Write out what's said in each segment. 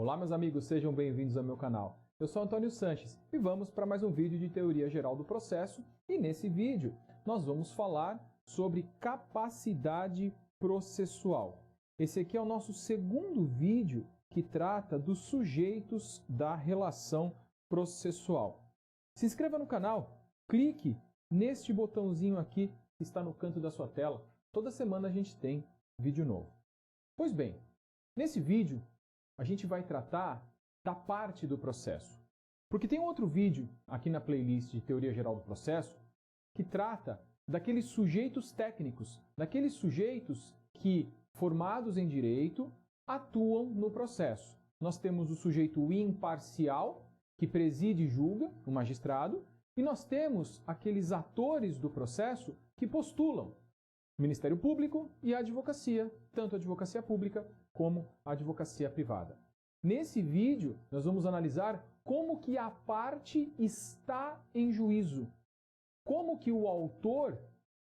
Olá, meus amigos, sejam bem-vindos ao meu canal. Eu sou Antônio Sanches e vamos para mais um vídeo de Teoria Geral do Processo. E nesse vídeo nós vamos falar sobre capacidade processual. Esse aqui é o nosso segundo vídeo que trata dos sujeitos da relação processual. Se inscreva no canal, clique neste botãozinho aqui que está no canto da sua tela. Toda semana a gente tem vídeo novo. Pois bem, nesse vídeo a gente vai tratar da parte do processo. Porque tem outro vídeo aqui na playlist de Teoria Geral do Processo que trata daqueles sujeitos técnicos, daqueles sujeitos que, formados em direito, atuam no processo. Nós temos o sujeito imparcial, que preside e julga, o magistrado, e nós temos aqueles atores do processo que postulam, o Ministério Público e a advocacia, tanto a advocacia pública como a advocacia privada. Nesse vídeo, nós vamos analisar como que a parte está em juízo, como que o autor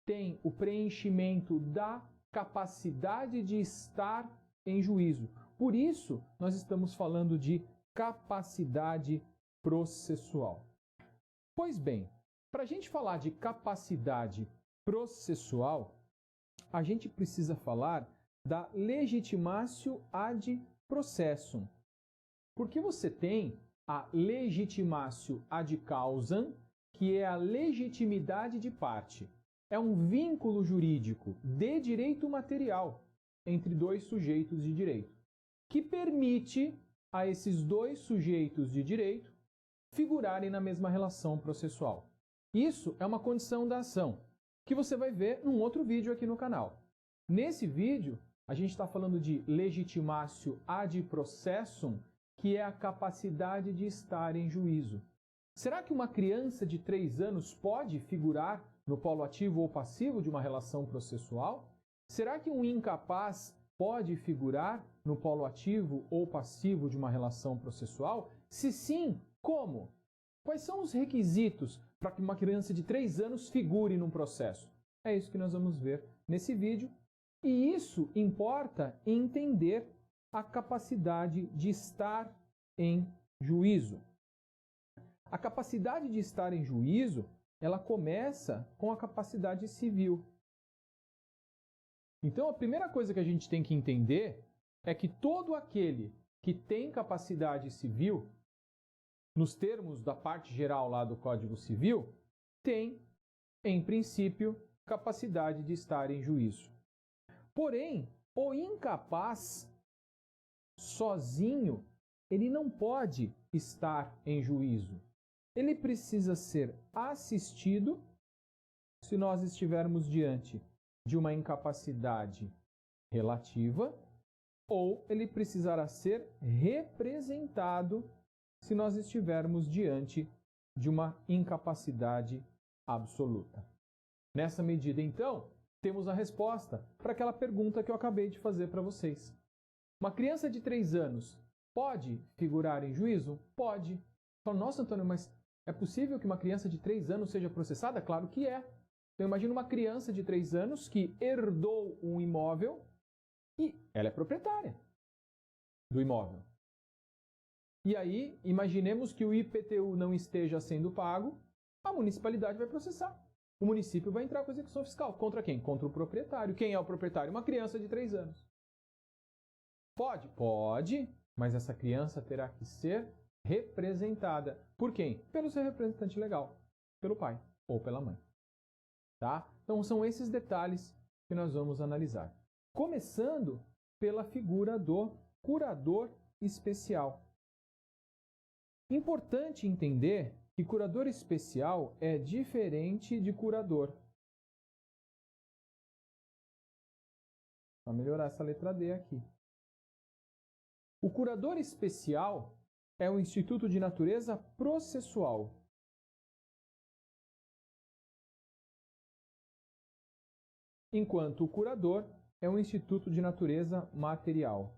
tem o preenchimento da capacidade de estar em juízo. Por isso, nós estamos falando de capacidade processual. Pois bem, para a gente falar de capacidade processual, a gente precisa falar da legitimatio ad processum. Porque você tem a legitimatio ad causam, que é a legitimidade de parte. É um vínculo jurídico de direito material entre dois sujeitos de direito, que permite a esses dois sujeitos de direito figurarem na mesma relação processual. Isso é uma condição da ação, que você vai ver num outro vídeo aqui no canal. Nesse vídeo, a gente está falando de legitimatio ad processum, que é a capacidade de estar em juízo. Será que uma criança de 3 anos pode figurar no polo ativo ou passivo de uma relação processual? Será que um incapaz pode figurar no polo ativo ou passivo de uma relação processual? Se sim, como? Quais são os requisitos para que uma criança de 3 anos figure num processo? É isso que nós vamos ver nesse vídeo. E isso importa entender a capacidade de estar em juízo. A capacidade de estar em juízo, ela começa com a capacidade civil. Então, a primeira coisa que a gente tem que entender é que todo aquele que tem capacidade civil, nos termos da parte geral lá do Código Civil, tem, em princípio, capacidade de estar em juízo. Porém, o incapaz, sozinho, ele não pode estar em juízo. Ele precisa ser assistido se nós estivermos diante de uma incapacidade relativa, ou ele precisará ser representado se nós estivermos diante de uma incapacidade absoluta. Nessa medida, então, temos a resposta para aquela pergunta que eu acabei de fazer para vocês. Uma criança de 3 anos pode figurar em juízo? Pode. Fala, nossa, Antônio, mas é possível que uma criança de 3 anos seja processada? Claro que é. Então, imagina uma criança de 3 anos que herdou um imóvel e ela é proprietária do imóvel. E aí, imaginemos que o IPTU não esteja sendo pago, a municipalidade vai processar. O município vai entrar com execução fiscal. Contra quem? Contra o proprietário. Quem é o proprietário? Uma criança de 3 anos. Pode? Pode, mas essa criança terá que ser representada. Por quem? Pelo seu representante legal, pelo pai ou pela mãe. Tá? Então são esses detalhes que nós vamos analisar. Começando pela figura do curador especial. Importante entender que curador especial é diferente de curador. Vou melhorar essa letra D aqui. O curador especial é um instituto de natureza processual. Enquanto o curador é um instituto de natureza material.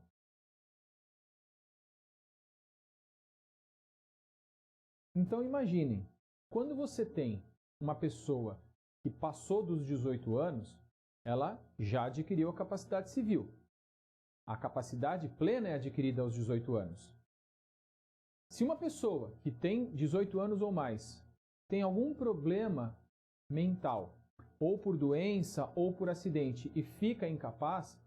Então imaginem, quando você tem uma pessoa que passou dos 18 anos, ela já adquiriu a capacidade civil. A capacidade plena é adquirida aos 18 anos. Se uma pessoa que tem 18 anos ou mais tem algum problema mental, ou por doença ou por acidente, e fica incapaz,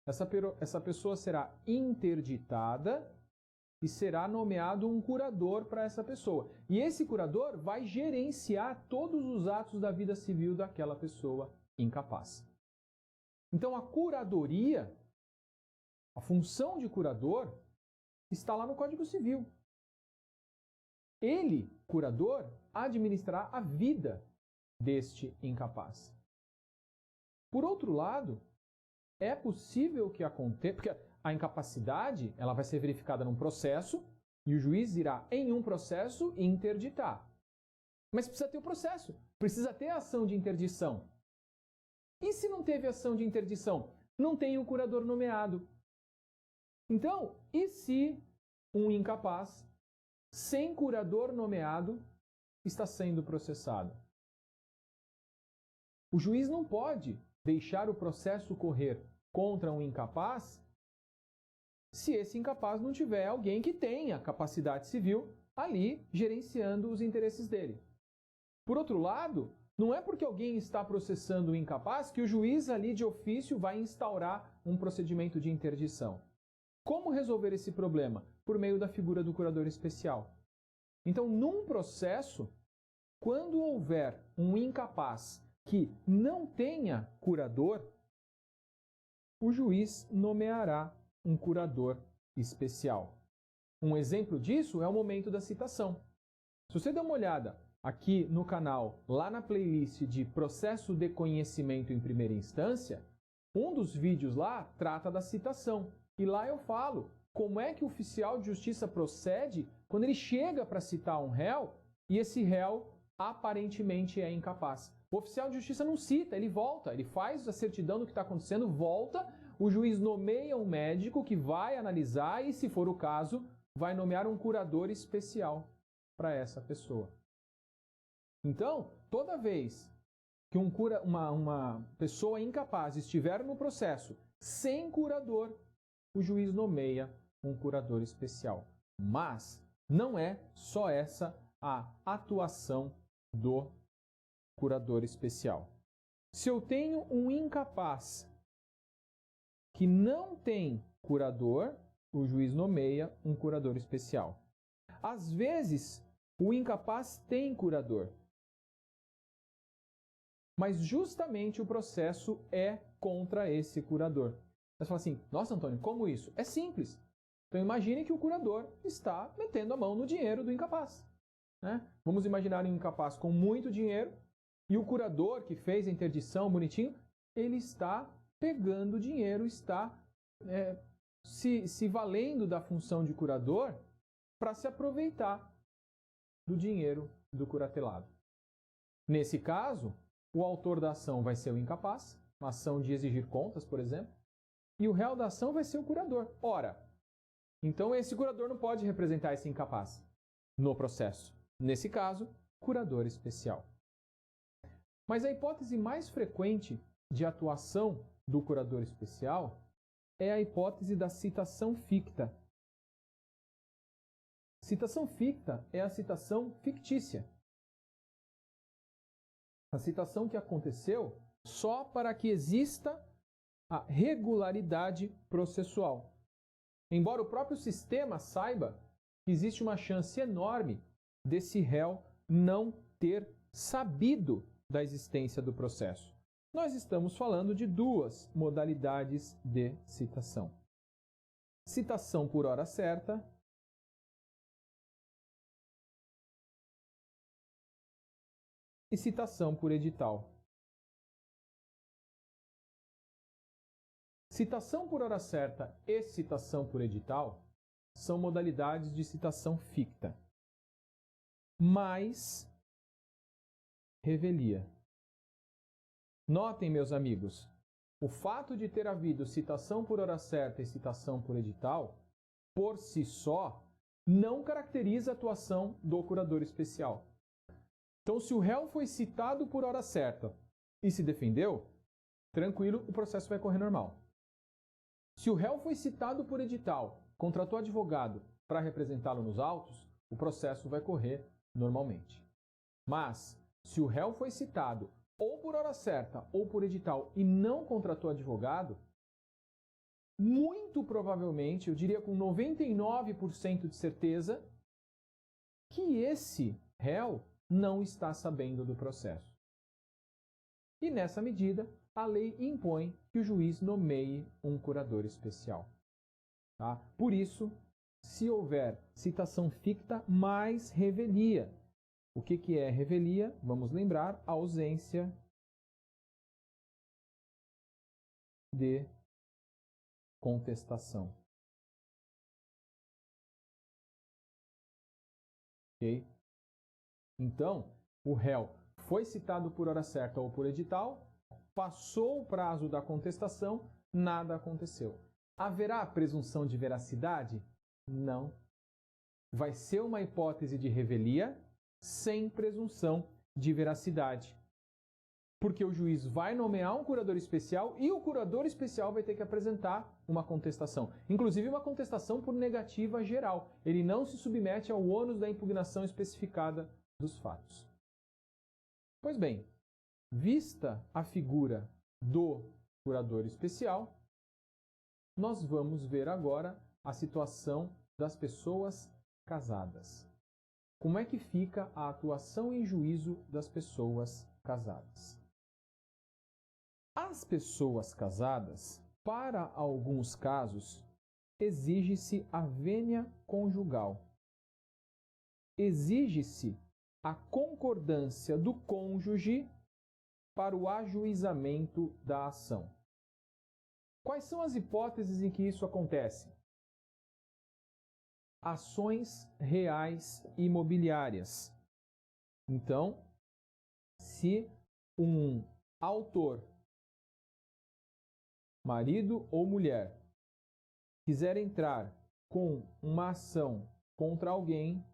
essa pessoa será interditada e será nomeado um curador para essa pessoa. E esse curador vai gerenciar todos os atos da vida civil daquela pessoa incapaz. Então a curadoria, a função de curador, está lá no Código Civil. Ele, curador, administrará a vida deste incapaz. Por outro lado, é possível que aconteça, porque a incapacidade ela vai ser verificada num processo e o juiz irá, em um processo, interditar. Mas precisa ter o processo, precisa ter a ação de interdição. E se não teve ação de interdição? Não tem o curador nomeado. Então, e se um incapaz, sem curador nomeado, está sendo processado? O juiz não pode deixar o processo correr contra um incapaz se esse incapaz não tiver alguém que tenha capacidade civil ali gerenciando os interesses dele. Por outro lado, não é porque alguém está processando o incapaz que o juiz ali de ofício vai instaurar um procedimento de interdição. Como resolver esse problema? Por meio da figura do curador especial. Então, num processo, quando houver um incapaz que não tenha curador, o juiz nomeará um curador especial. Um exemplo disso é o momento da citação. Se você der uma olhada aqui no canal, lá na playlist de Processo de Conhecimento em Primeira Instância, um dos vídeos lá trata da citação. E lá eu falo como é que o oficial de justiça procede quando ele chega para citar um réu e esse réu aparentemente é incapaz. O oficial de justiça não cita, ele volta, ele faz a certidão do que está acontecendo, volta, o juiz nomeia um médico que vai analisar e, se for o caso, vai nomear um curador especial para essa pessoa. Então, toda vez que uma pessoa incapaz estiver no processo sem curador, o juiz nomeia um curador especial. Mas não é só essa a atuação do curador especial. Se eu tenho um incapaz que não tem curador, o juiz nomeia um curador especial. Às vezes, o incapaz tem curador, mas justamente o processo é contra esse curador. Você fala assim, nossa, Antônio, como isso? É simples. Então imagine que o curador está metendo a mão no dinheiro do incapaz. Né? Vamos imaginar um incapaz com muito dinheiro e o curador que fez a interdição bonitinho, ele está pegando dinheiro, está se valendo da função de curador para se aproveitar do dinheiro do curatelado. Nesse caso, o autor da ação vai ser o incapaz, uma ação de exigir contas, por exemplo, e o réu da ação vai ser o curador. Ora, então esse curador não pode representar esse incapaz no processo. Nesse caso, curador especial. Mas a hipótese mais frequente de atuação do curador especial é a hipótese da citação ficta. Citação ficta é a citação fictícia. A citação que aconteceu só para que exista a regularidade processual. Embora o próprio sistema saiba que existe uma chance enorme desse réu não ter sabido da existência do processo. Nós estamos falando de duas modalidades de citação. Citação por hora certa e citação por edital. Citação por hora certa e citação por edital são modalidades de citação ficta. Mais revelia. Notem, meus amigos, o fato de ter havido citação por hora certa e citação por edital, por si só, não caracteriza a atuação do curador especial. Então, se o réu foi citado por hora certa e se defendeu, tranquilo, o processo vai correr normal. Se o réu foi citado por edital, contratou advogado para representá-lo nos autos, o processo vai correr normalmente. Mas, se o réu foi citado ou por hora certa ou por edital e não contratou advogado, muito provavelmente, eu diria com 99% de certeza, que esse réu não está sabendo do processo. E nessa medida, a lei impõe que o juiz nomeie um curador especial. Tá? Por isso, se houver citação ficta mais revelia. O que é revelia? Vamos lembrar, a ausência de contestação. Ok? Então, o réu foi citado por hora certa ou por edital, passou o prazo da contestação, nada aconteceu. Haverá presunção de veracidade? Não. Vai ser uma hipótese de revelia sem presunção de veracidade. Porque o juiz vai nomear um curador especial e o curador especial vai ter que apresentar uma contestação. Inclusive uma contestação por negativa geral. Ele não se submete ao ônus da impugnação especificada dos fatos. Pois bem, vista a figura do curador especial, nós vamos ver agora a situação das pessoas casadas. Como é que fica a atuação em juízo das pessoas casadas? As pessoas casadas, para alguns casos, exige-se a vênia conjugal. Exige-se a concordância do cônjuge para o ajuizamento da ação. Quais são as hipóteses em que isso acontece? Ações reais imobiliárias. Então, se um autor, marido ou mulher, quiser entrar com uma ação contra alguém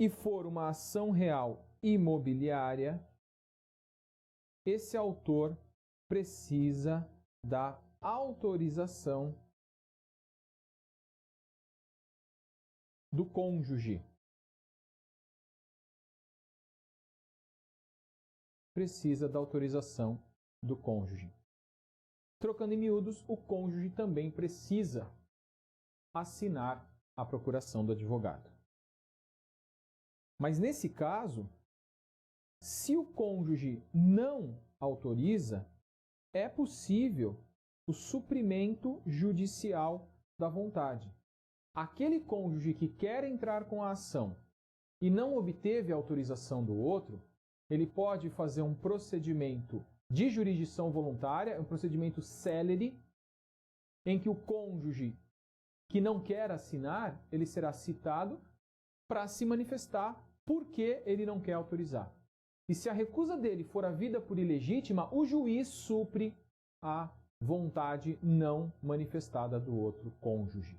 e for uma ação real imobiliária, esse autor precisa da autorização do cônjuge. Precisa da autorização do cônjuge. Trocando em miúdos, o cônjuge também precisa assinar a procuração do advogado. Mas nesse caso, se o cônjuge não autoriza, é possível o suprimento judicial da vontade. Aquele cônjuge que quer entrar com a ação e não obteve a autorização do outro, ele pode fazer um procedimento de jurisdição voluntária, um procedimento célere, em que o cônjuge que não quer assinar, ele será citado para se manifestar por que ele não quer autorizar. E se a recusa dele for havida por ilegítima, o juiz supre a vontade não manifestada do outro cônjuge.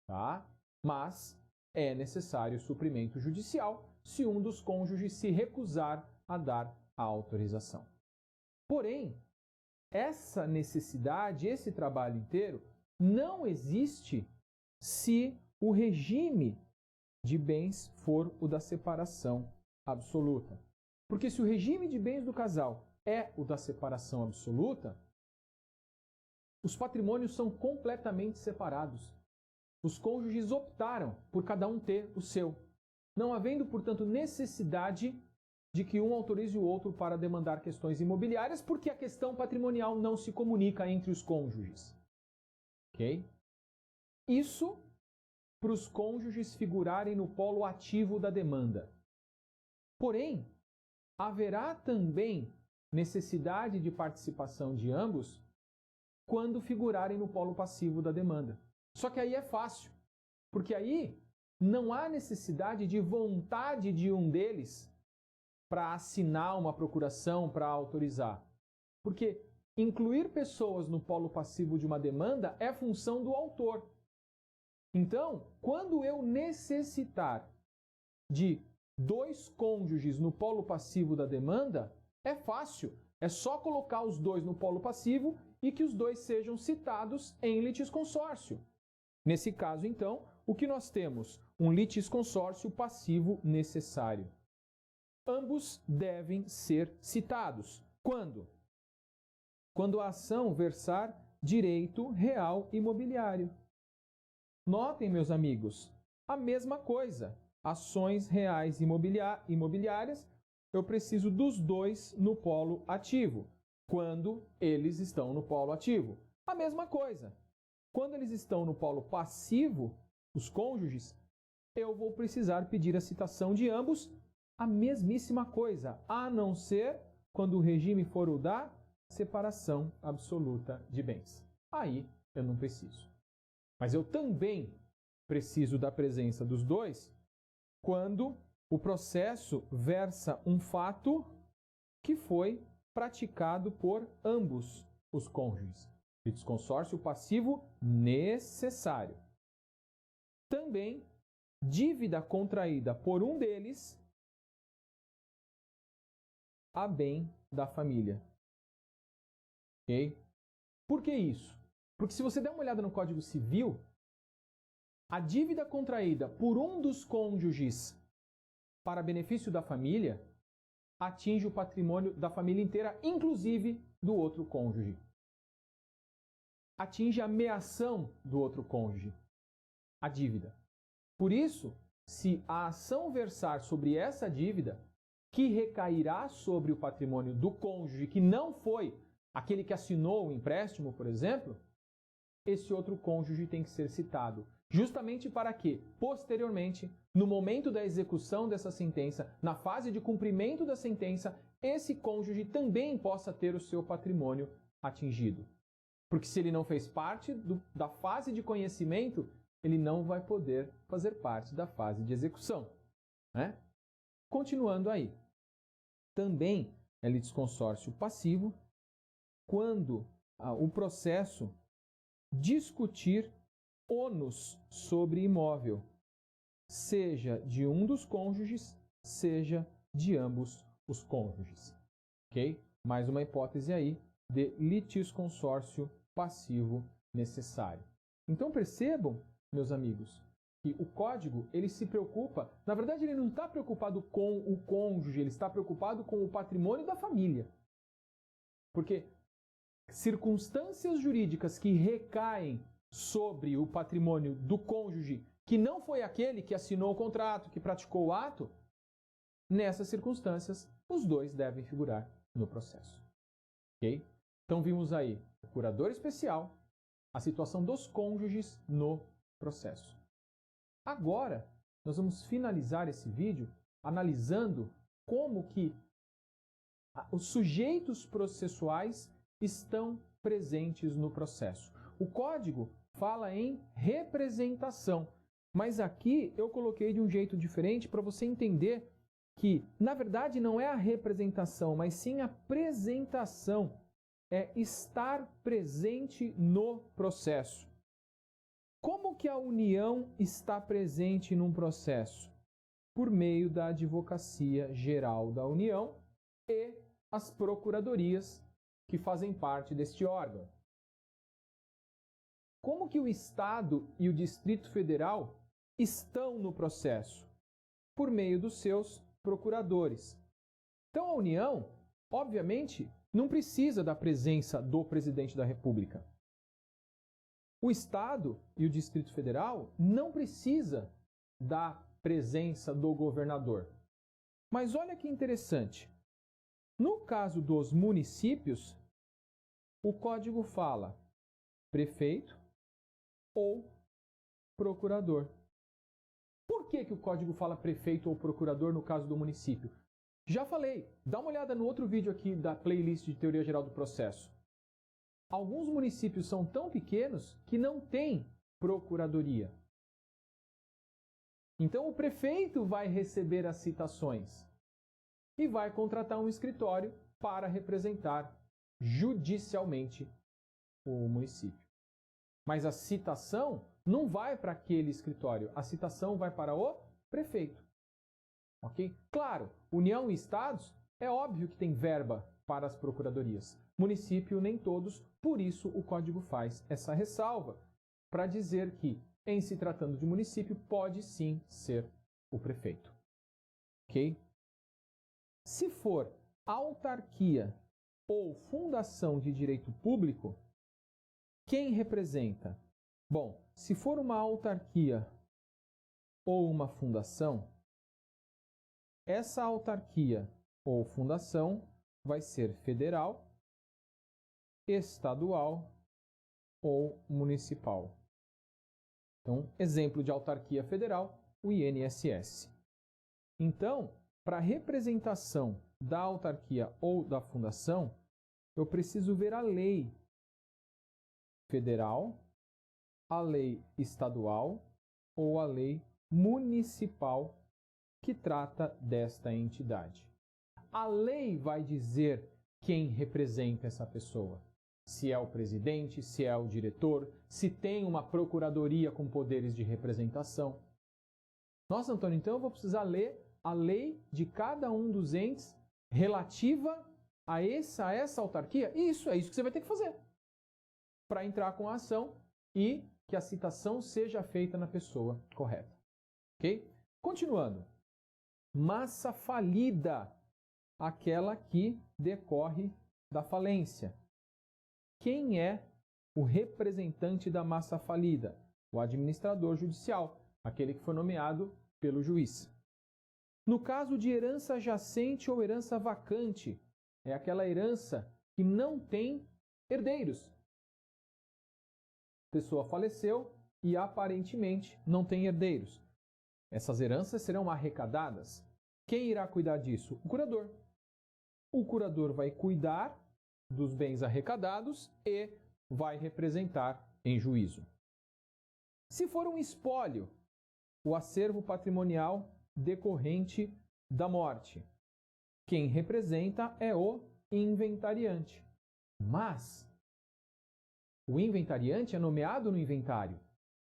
Tá? Mas é necessário suprimento judicial se um dos cônjuges se recusar a dar a autorização. Porém, essa necessidade, esse trabalho inteiro, não existe se o regime de bens for o da separação absoluta. Porque se o regime de bens do casal é o da separação absoluta, os patrimônios são completamente separados. Os cônjuges optaram por cada um ter o seu, não havendo, portanto, necessidade de que um autorize o outro para demandar questões imobiliárias, porque a questão patrimonial não se comunica entre os cônjuges. Ok? Isso para os cônjuges figurarem no polo ativo da demanda. Porém, haverá também necessidade de participação de ambos quando figurarem no polo passivo da demanda. Só que aí é fácil, porque aí não há necessidade de vontade de um deles para assinar uma procuração, para autorizar. Porque incluir pessoas no polo passivo de uma demanda é função do autor. Então, quando eu necessitar de 2 cônjuges no polo passivo da demanda, é fácil. É só colocar os 2 no polo passivo e que os 2 sejam citados em litisconsórcio. Nesse caso, então, o que nós temos? Um litisconsórcio passivo necessário. Ambos devem ser citados. Quando? Quando a ação versar direito real imobiliário. Notem, meus amigos, a mesma coisa. Ações reais imobiliárias, eu preciso dos dois no polo ativo. Quando eles estão no polo ativo. A mesma coisa. Quando eles estão no polo passivo, os cônjuges, eu vou precisar pedir a citação de ambos, a mesmíssima coisa, a não ser quando o regime for o da separação absoluta de bens. Aí eu não preciso. Mas eu também preciso da presença dos dois quando o processo versa um fato que foi praticado por ambos os cônjuges. Litisconsórcio passivo necessário. Também dívida contraída por um deles a bem da família. Ok? Por que isso? Porque se você der uma olhada no Código Civil, a dívida contraída por um dos cônjuges para benefício da família atinge o patrimônio da família inteira, inclusive do outro cônjuge. Atinge a meação do outro cônjuge, a dívida. Por isso, se a ação versar sobre essa dívida, que recairá sobre o patrimônio do cônjuge que não foi aquele que assinou o empréstimo, por exemplo, esse outro cônjuge tem que ser citado. Justamente para que, posteriormente, no momento da execução dessa sentença, na fase de cumprimento da sentença, esse cônjuge também possa ter o seu patrimônio atingido. Porque se ele não fez parte da fase de conhecimento, ele não vai poder fazer parte da fase de execução. Né? Continuando aí. Também é litisconsórcio passivo quando o processo discutir ônus sobre imóvel, seja de um dos cônjuges, seja de ambos os cônjuges. Ok? Mais uma hipótese aí de litisconsórcio passivo necessário. Então percebam, meus amigos, que o código ele se preocupa, na verdade ele não está preocupado com o cônjuge, ele está preocupado com o patrimônio da família. Porque circunstâncias jurídicas que recaem sobre o patrimônio do cônjuge, que não foi aquele que assinou o contrato, que praticou o ato, nessas circunstâncias, os dois devem figurar no processo. Ok? Então vimos aí o curador especial, a situação dos cônjuges no processo. Agora, nós vamos finalizar esse vídeo analisando como que os sujeitos processuais estão presentes no processo. O código fala em representação, mas aqui eu coloquei de um jeito diferente para você entender que, na verdade, não é a representação, mas sim a apresentação, é estar presente no processo. Como que a união está presente num processo? Por meio da Advocacia Geral da União e as procuradorias que fazem parte deste órgão. Como que o Estado e o Distrito Federal estão no processo? Por meio dos seus procuradores. Então a União, obviamente, não precisa da presença do Presidente da República. O Estado e o Distrito Federal não precisa da presença do governador. Mas olha que interessante. No caso dos municípios, o código fala prefeito ou procurador. Por que o código fala prefeito ou procurador no caso do município? Já falei, dá uma olhada no outro vídeo aqui da playlist de Teoria Geral do Processo. Alguns municípios são tão pequenos que não têm procuradoria. Então o prefeito vai receber as citações e vai contratar um escritório para representar judicialmente o município. Mas a citação não vai para aquele escritório, a citação vai para o prefeito. Ok? Claro, União e Estados, é óbvio que tem verba para as procuradorias. Município, nem todos, por isso o código faz essa ressalva, para dizer que em se tratando de município, pode sim ser o prefeito. Ok? Se for autarquia ou fundação de direito público, quem representa? Bom, se for uma autarquia ou uma fundação, essa autarquia ou fundação vai ser federal, estadual ou municipal. Então, exemplo de autarquia federal, o INSS. Então, para a representação da autarquia ou da fundação, eu preciso ver a lei federal, a lei estadual ou a lei municipal que trata desta entidade. A lei vai dizer quem representa essa pessoa. Se é o presidente, se é o diretor, se tem uma procuradoria com poderes de representação. Nossa, Antônio, então eu vou precisar ler a lei de cada um dos entes relativa a essa autarquia? Isso, é isso que você vai ter que fazer para entrar com a ação e que a citação seja feita na pessoa correta. Ok? Continuando. Massa falida, aquela que decorre da falência. Quem é o representante da massa falida? O administrador judicial, aquele que foi nomeado pelo juiz. No caso de herança jacente ou herança vacante, é aquela herança que não tem herdeiros. A pessoa faleceu e aparentemente não tem herdeiros. Essas heranças serão arrecadadas. Quem irá cuidar disso? O curador. O curador vai cuidar dos bens arrecadados e vai representar em juízo. Se for um espólio, o acervo patrimonial decorrente da morte, quem representa é o inventariante. Mas o inventariante é nomeado no inventário,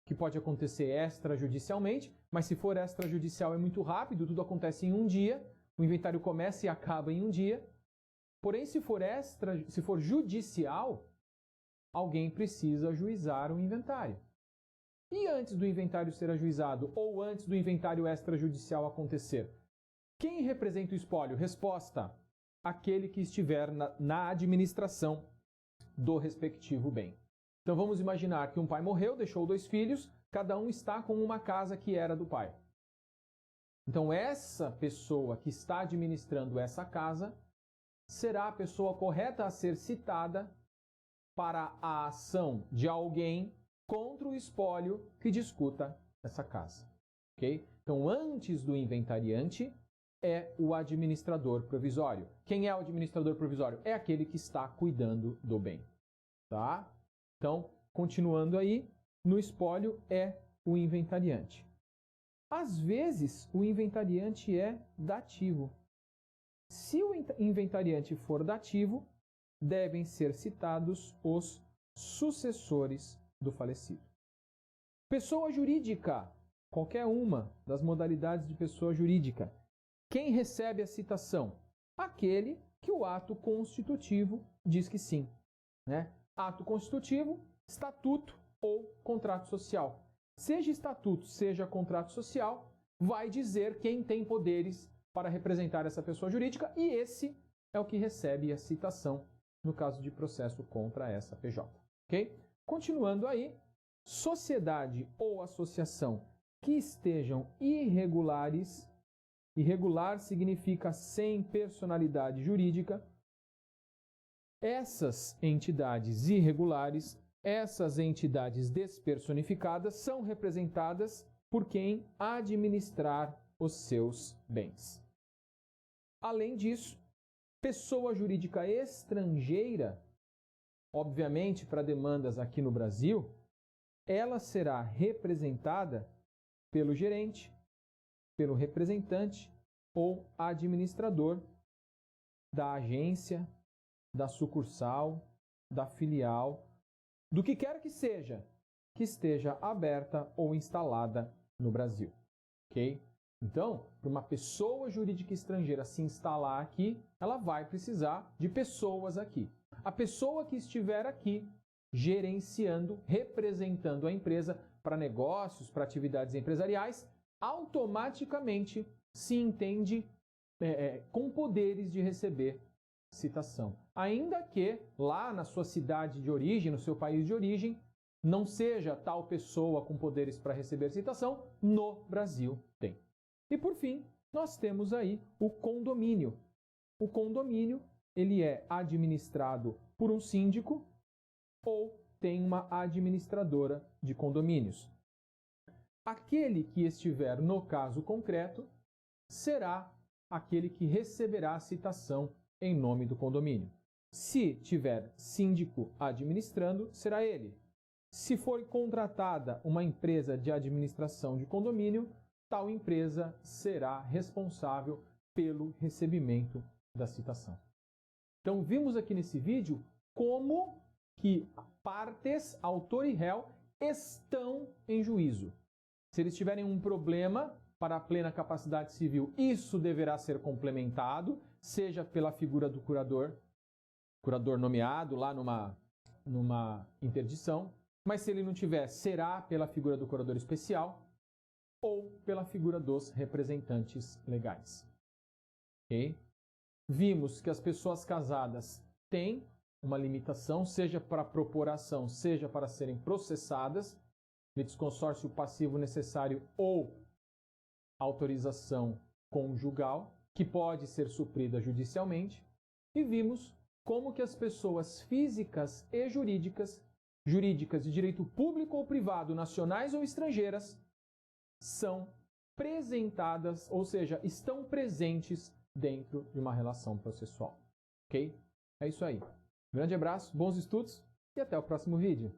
que pode acontecer extrajudicialmente, mas se for extrajudicial é muito rápido, tudo acontece em um dia, o inventário começa e acaba em um dia. Porém, se for judicial, alguém precisa ajuizar o inventário. E antes do inventário ser ajuizado ou antes do inventário extrajudicial acontecer, quem representa o espólio? Resposta: aquele que estiver na administração do respectivo bem. Então vamos imaginar que um pai morreu, deixou 2 filhos, cada um está com uma casa que era do pai. Então essa pessoa que está administrando essa casa será a pessoa correta a ser citada para a ação de alguém contra o espólio que discuta essa casa. Ok? Então, antes do inventariante, é o administrador provisório. Quem é o administrador provisório? É aquele que está cuidando do bem. Tá? Então, continuando aí, no espólio é o inventariante. Às vezes, o inventariante é dativo. Se o inventariante for dativo, devem ser citados os sucessores do falecido. Pessoa jurídica, qualquer uma das modalidades de pessoa jurídica. Quem recebe a citação? Aquele que o ato constitutivo diz que sim. Né? Ato constitutivo, estatuto ou contrato social. Seja estatuto, seja contrato social, vai dizer quem tem poderes para representar essa pessoa jurídica e esse é o que recebe a citação no caso de processo contra essa PJ. Ok? Continuando aí, sociedade ou associação que estejam irregulares, irregular significa sem personalidade jurídica, essas entidades irregulares, essas entidades despersonificadas são representadas por quem administrar os seus bens. Além disso, pessoa jurídica estrangeira, obviamente para demandas aqui no Brasil, ela será representada pelo gerente, pelo representante ou administrador da agência, da sucursal, da filial, do que quer que esteja aberta ou instalada no Brasil. Ok? Então, para uma pessoa jurídica estrangeira se instalar aqui, ela vai precisar de pessoas aqui. A pessoa que estiver aqui gerenciando, representando a empresa, para negócios, para atividades empresariais, automaticamente se entende com poderes de receber citação. Ainda que lá na sua cidade de origem, no seu país de origem, não seja tal pessoa com poderes para receber citação, no Brasil tem. E por fim, nós temos aí o condomínio. O condomínio, ele é administrado por um síndico ou tem uma administradora de condomínios. Aquele que estiver no caso concreto será aquele que receberá a citação em nome do condomínio. Se tiver síndico administrando, será ele. Se for contratada uma empresa de administração de condomínio, tal empresa será responsável pelo recebimento da citação. Então, vimos aqui nesse vídeo como que partes, autor e réu, estão em juízo. Se eles tiverem um problema para a plena capacidade civil, isso deverá ser complementado, seja pela figura do curador nomeado lá numa interdição, mas se ele não tiver, será pela figura do curador especial ou pela figura dos representantes legais. Ok? Vimos que as pessoas casadas têm uma limitação, seja para propor ação, seja para serem processadas, litisconsórcio passivo necessário ou autorização conjugal, que pode ser suprida judicialmente, e vimos como que as pessoas físicas e jurídicas de direito público ou privado, nacionais ou estrangeiras, são presentadas, ou seja, estão presentes dentro de uma relação processual. Ok? É isso aí. Grande abraço, bons estudos e até o próximo vídeo.